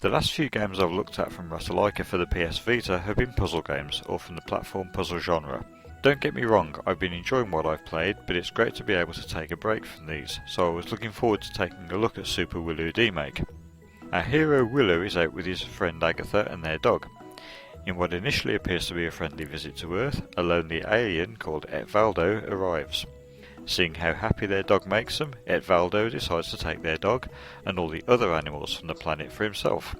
The last few games I've looked at from Ratalaika for the PS Vita have been puzzle games, or from the platform puzzle genre. Don't get me wrong, I've been enjoying what I've played, but it's great to be able to take a break from these, so I was looking forward to taking a look at Super Wiloo Demake. Our hero Wiloo is out with his friend Agatha and their dog. In what initially appears to be a friendly visit to Earth, a lonely alien called Valdo arrives. Seeing how happy their dog makes them, Valdo decides to take their dog and all the other animals from the planet for himself.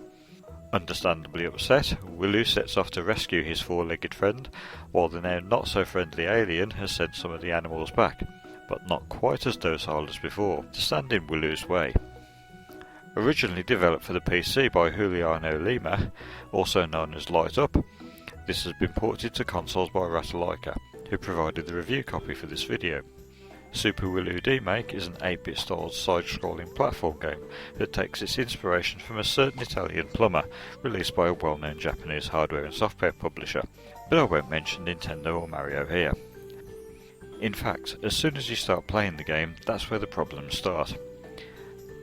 Understandably upset, Wiloo sets off to rescue his four-legged friend, while the now not-so-friendly alien has sent some of the animals back, but not quite as docile as before, to stand in Wiloo's way. Originally developed for the PC by Juliano Lima, also known as lightUP, this has been ported to consoles by Ratalaika, who provided the review copy for this video. Super Wiloo Demake is an 8-bit styled side-scrolling platform game that takes its inspiration from a certain Italian plumber released by a well-known Japanese hardware and software publisher, but I won't mention Nintendo or Mario here. In fact, as soon as you start playing the game, that's where the problems start.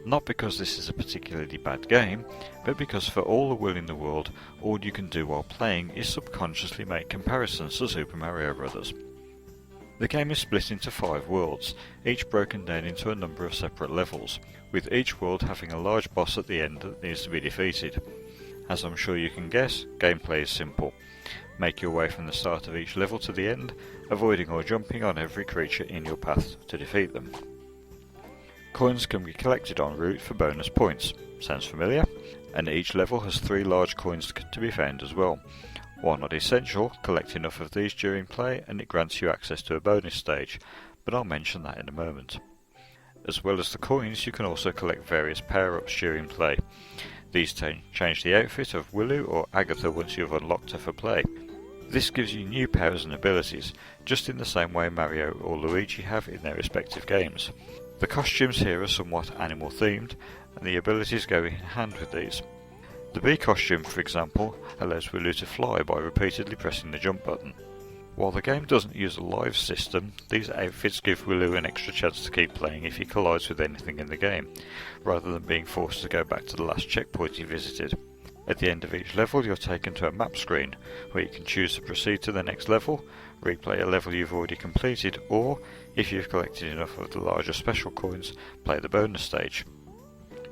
Not because this is a particularly bad game, but because for all the will in the world, all you can do while playing is subconsciously make comparisons to Super Mario Bros. The game is split into 5 worlds, each broken down into a number of separate levels, with each world having a large boss at the end that needs to be defeated. As I'm sure you can guess, gameplay is simple. Make your way from the start of each level to the end, avoiding or jumping on every creature in your path to defeat them. Coins can be collected en route for bonus points. Sounds familiar? And each level has 3 large coins to be found as well. While not essential, collect enough of these during play and it grants you access to a bonus stage, but I'll mention that in a moment. As well as the coins, you can also collect various power-ups during play. These change the outfit of Wiloo or Agatha once you've unlocked her for play. This gives you new powers and abilities, just in the same way Mario or Luigi have in their respective games. The costumes here are somewhat animal themed, and the abilities go in hand with these. The bee costume, for example, allows Wiloo to fly by repeatedly pressing the jump button. While the game doesn't use a live system, these outfits give Wiloo an extra chance to keep playing if he collides with anything in the game, rather than being forced to go back to the last checkpoint he visited. At the end of each level you're taken to a map screen, where you can choose to proceed to the next level, replay a level you've already completed, or, if you've collected enough of the larger special coins, play the bonus stage.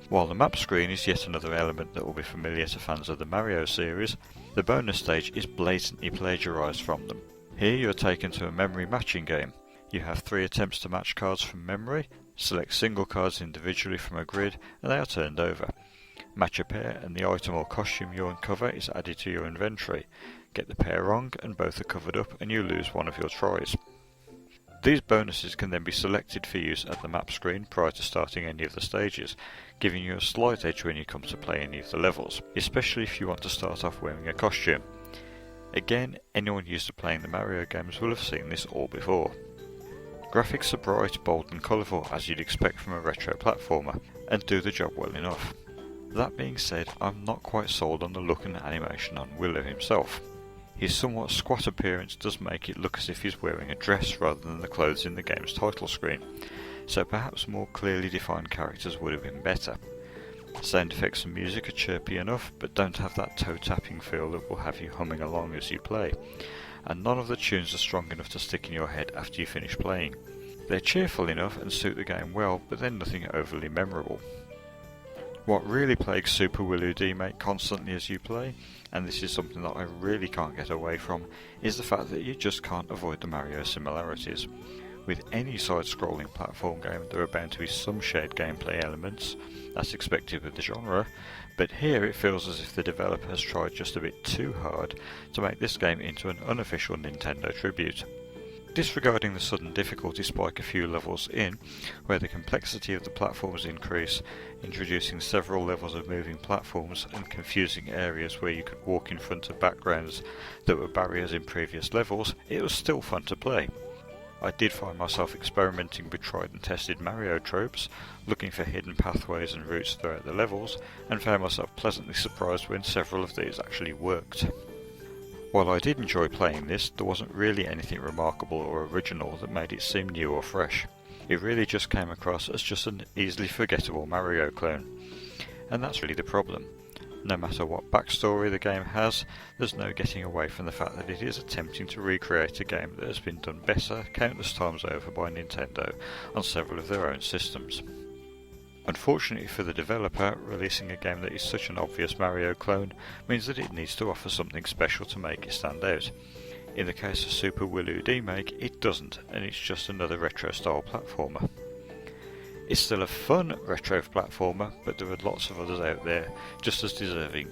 While the map screen is yet another element that will be familiar to fans of the Mario series, the bonus stage is blatantly plagiarised from them. Here you are taken to a memory matching game. You have 3 attempts to match cards from memory, select single cards individually from a grid, and they are turned over. Match a pair and the item or costume you uncover is added to your inventory. Get the pair wrong and both are covered up and you lose one of your tries. These bonuses can then be selected for use at the map screen prior to starting any of the stages, giving you a slight edge when you come to play any of the levels, especially if you want to start off wearing a costume. Again, anyone used to playing the Mario games will have seen this all before. Graphics are bright, bold and colourful as you'd expect from a retro platformer, and do the job well enough. That being said, I'm not quite sold on the look and animation on Wiloo himself. His somewhat squat appearance does make it look as if he's wearing a dress rather than the clothes in the game's title screen, so perhaps more clearly defined characters would have been better. Sound effects and music are chirpy enough, but don't have that toe-tapping feel that will have you humming along as you play, and none of the tunes are strong enough to stick in your head after you finish playing. They're cheerful enough and suit the game well, but they're nothing overly memorable. What really plagues Super Wiloo Demake constantly as you play, and this is something that I really can't get away from, is the fact that you just can't avoid the Mario similarities. With any side-scrolling platform game there are bound to be some shared gameplay elements, that's expected with the genre, but here it feels as if the developer has tried just a bit too hard to make this game into an unofficial Nintendo tribute. Disregarding the sudden difficulty spike a few levels in, where the complexity of the platforms increase, introducing several levels of moving platforms and confusing areas where you could walk in front of backgrounds that were barriers in previous levels, it was still fun to play. I did find myself experimenting with tried and tested Mario tropes, looking for hidden pathways and routes throughout the levels, and found myself pleasantly surprised when several of these actually worked. While I did enjoy playing this, there wasn't really anything remarkable or original that made it seem new or fresh. It really just came across as just an easily forgettable Mario clone. And that's really the problem. No matter what backstory the game has, there's no getting away from the fact that it is attempting to recreate a game that has been done better countless times over by Nintendo on several of their own systems. Unfortunately for the developer, releasing a game that is such an obvious Mario clone means that it needs to offer something special to make it stand out. In the case of Super Wiloo Demake, it doesn't, and it's just another retro-style platformer. It's still a fun retro platformer, but there are lots of others out there just as deserving,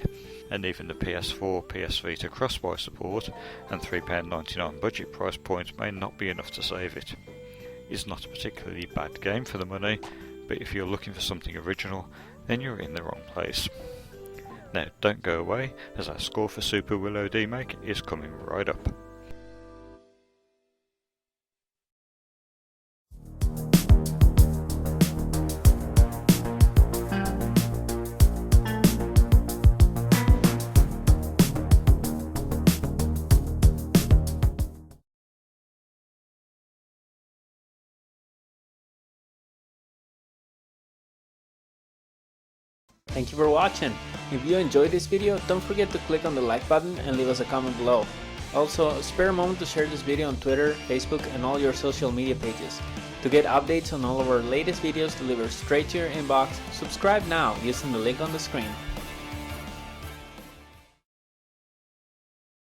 and even the PS4, PS Vita cross-buy support and £3.99 budget price point may not be enough to save it. It's not a particularly bad game for the money, but if you're looking for something original, then you're in the wrong place. Now, don't go away, as our score for Super Wiloo Demake is coming right up. Thank you for watching. If you enjoyed this video, don't forget to click on the like button and leave us a comment below. Also, spare a moment to share this video on Twitter, Facebook and all your social media pages. To get updates on all of our latest videos delivered straight to your inbox, subscribe now using the link on the screen.